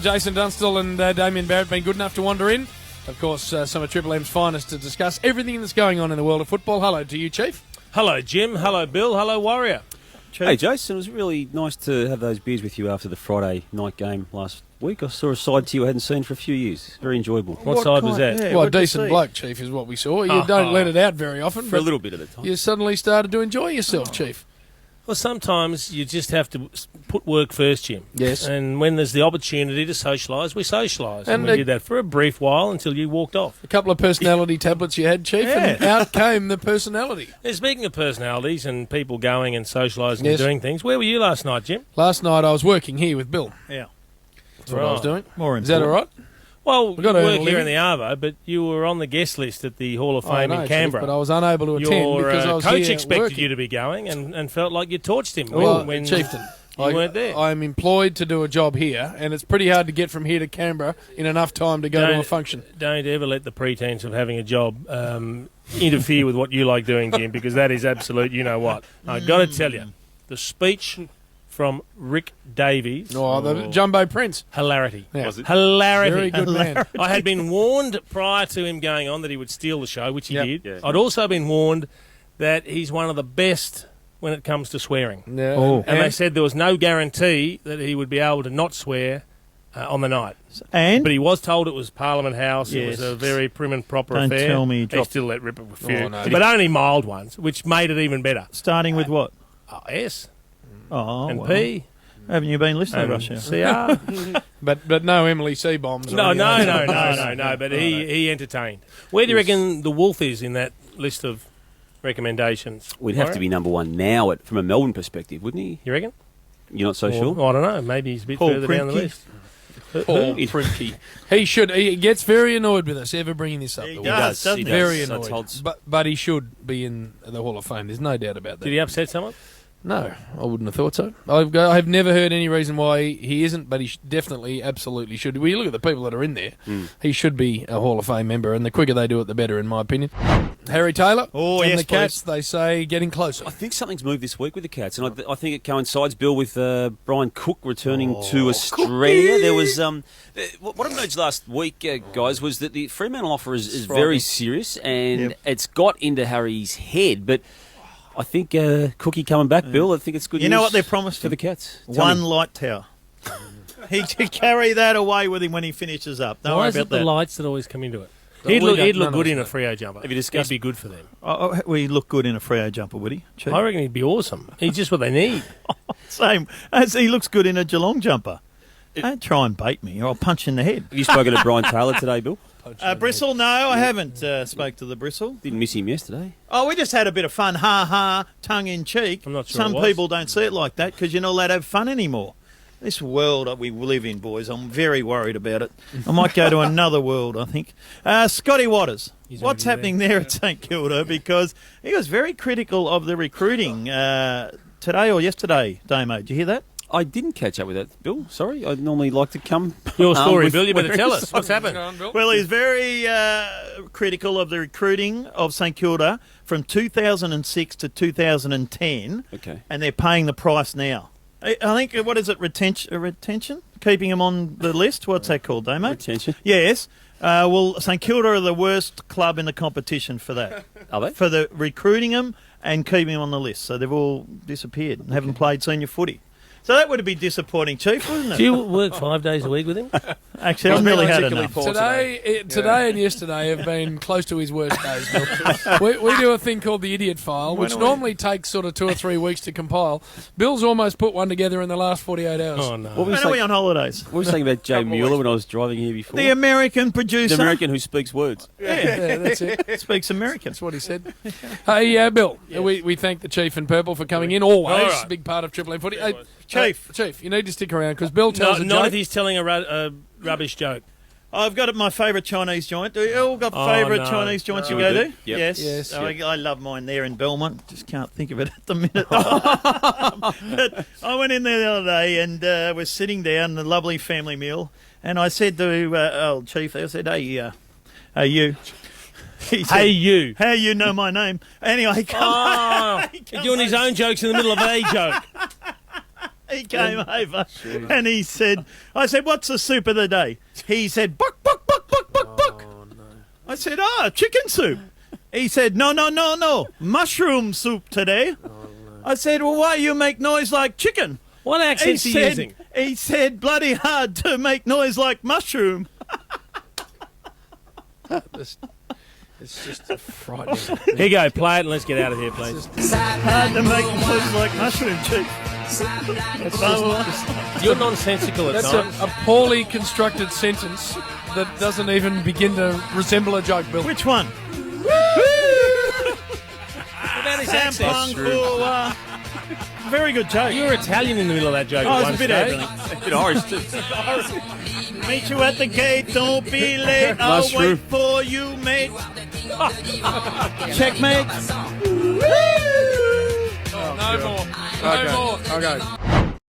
Jason Dunstall and Damien Barrett been good enough to wander in. Of course, some of Triple M's finest to discuss everything that's going on in the world of football. Hello to you, Chief. Hello, Jim. Hello, Bill. Hello, Warrior. Chief. Hey, Jason, it was really nice to have those beers with you after the Friday night game last week. I saw a side to you I hadn't seen for a few years. Very enjoyable. What side was that? Yeah, well, decent bloke, Chief, is what we saw. You don't let it out very often. For a little bit at a time. You suddenly started to enjoy yourself, Chief. Well, sometimes you just have to put work first, Jim. Yes. And when there's the opportunity to socialise, we socialise. And we did that for a brief while until you walked off. A couple of personality tablets you had, Chief, and out came the personality. Yeah, speaking of personalities and people going and socialising and doing things, where were you last night, Jim? Last night I was working here with Bill. Yeah. That's what I was doing. Is that all right? Well, you work here in the Arvo, but you were on the guest list at the Hall of Fame in Canberra. But I was unable to attend because I was coach here expected working. you to be going and felt like you torched him when Chieftain, you weren't there. I'm employed to do a job here, and it's pretty hard to get from here to Canberra in enough time to go to a function. Don't ever let the pretense of having a job interfere with what you like doing, Jim, because that is absolute you-know-what. I've got to tell you, the speech from Rick Davies. The Jumbo Prince. Hilarity. Yeah. Was it? Hilarity. Very good man. I had been warned prior to him going on that he would steal the show, which he did. Yeah. I'd also been warned that he's one of the best when it comes to swearing. Yeah. And they said there was no guarantee that he would be able to not swear on the night. But he was told it was Parliament House. Yes. It was a very prim and proper affair. Don't tell me he still let rip a few. No. But only mild ones, which made it even better. Starting with what? S. And P. Haven't you been listening, Russia? CR. but no Emily C bombs. No. But he entertained. Where do you reckon the Wolf is in that list of recommendations? We'd have to be number one now from a Melbourne perspective, wouldn't he? You reckon? You're not so sure? I don't know. Maybe he's a bit further down the list. Paul Primke. He gets very annoyed with us ever bringing this up. He does, doesn't he? Very annoyed. But he should be in the Hall of Fame. There's no doubt about that. Did he upset someone? No, I wouldn't have thought so. I've never heard any reason why he isn't, but he definitely, absolutely should. When you look at the people that are in there, he should be a Hall of Fame member, and the quicker they do it, the better, in my opinion. Harry Taylor and the Cats, they say, getting closer. I think something's moved this week with the Cats, and I think it coincides, Bill, with Brian Cook returning to Australia. Cookie. There was what I noticed last week, guys, was that the Fremantle offer is very serious, and it's got into Harry's head, but I think Cookie coming back, Bill. I think it's good news. You know what they promised for the Cats? One light tower. He should carry that away with him when he finishes up. Don't worry about that. The lights that always come into it? He'd look good in a Freo jumper. Have you discussed? He'd be good for them. Well, he'd look good in a Freo jumper, would he? Chief? I reckon he'd be awesome. He's just what they need. Same as he looks good in a Geelong jumper. Don't try and bait me, or I'll punch you in the head. Have you spoken to Brian Taylor today, Bill? Bristle, no, I haven't spoke to the Bristle. Didn't miss him yesterday. Oh, we just had a bit of fun, tongue-in-cheek. I'm not sure Some people don't see it like that because you're not allowed to have fun anymore. This world that we live in, boys, I'm very worried about it. I might go to another world, I think. Scotty Waters, what's happening there at St Kilda? Because he was very critical of the recruiting today or yesterday, Damo. Did you hear that? I didn't catch up with that, Bill. Sorry, I'd normally like to come. Your story, Bill. You better tell us what's happened. Well, he's very critical of the recruiting of St Kilda from 2006 to 2010. Okay. And they're paying the price now. I think, what is it, retention? Keeping them on the list? What's that called, Damo? Retention? Yes. Well, St Kilda are the worst club in the competition for that. Are they? For the recruiting them and keeping them on the list. So they've all disappeared and haven't played senior footy. So that would be disappointing, Chief, wouldn't it? Do you work 5 days a week with him? Actually, I've really had enough. Today and yesterday have been close to his worst days, Bill. we do a thing called the Idiot File, which normally takes sort of 2 or 3 weeks to compile. Bill's almost put one together in the last 48 hours. Oh, no. When are we on holidays? What were you saying about Jay Mueller when I was driving here before? The American producer. The American who speaks words. Yeah, that's it. Speaks American. That's what he said. Hey, Bill, we thank the Chief in Purple for coming in, always. All right. Big part of Triple M Footy. Chief, you need to stick around because Bill tells a joke. Not if he's telling a rubbish joke. I've got my favourite Chinese joint. Do you all got favourite Chinese joints you go to? Yep. Yes. I love mine there in Belmont. Just can't think of it at the minute. But I went in there the other day and was sitting down, a lovely family meal, and I said to Chief, I said, hey, you. He said, Hey, you. How you know my name? Anyway, He's doing his own jokes in the middle of a joke. He came over and he said, I said, what's the soup of the day? He said, buck, buck, buck, buck, buck, buck. Oh, no. I said, chicken soup. He said, no, mushroom soup today. Oh, no. I said, well, why you make noise like chicken? What accent's he using? He said, bloody hard to make noise like mushroom. It's just frightening. Here you go, play it and let's get out of here, please. Hard to make noise like mushroom, Chief. You're nonsensical at That's times. a poorly constructed sentence that doesn't even begin to resemble a joke, Bill. Which one? About his accent. Very good joke. You were Italian in the middle of that joke Oh, at it's one a bit stage. everything. A bit Irish too. Meet you at the gate, don't be late. I'll Mushroom. wait for you, mate. Checkmate. No more. No more. Okay.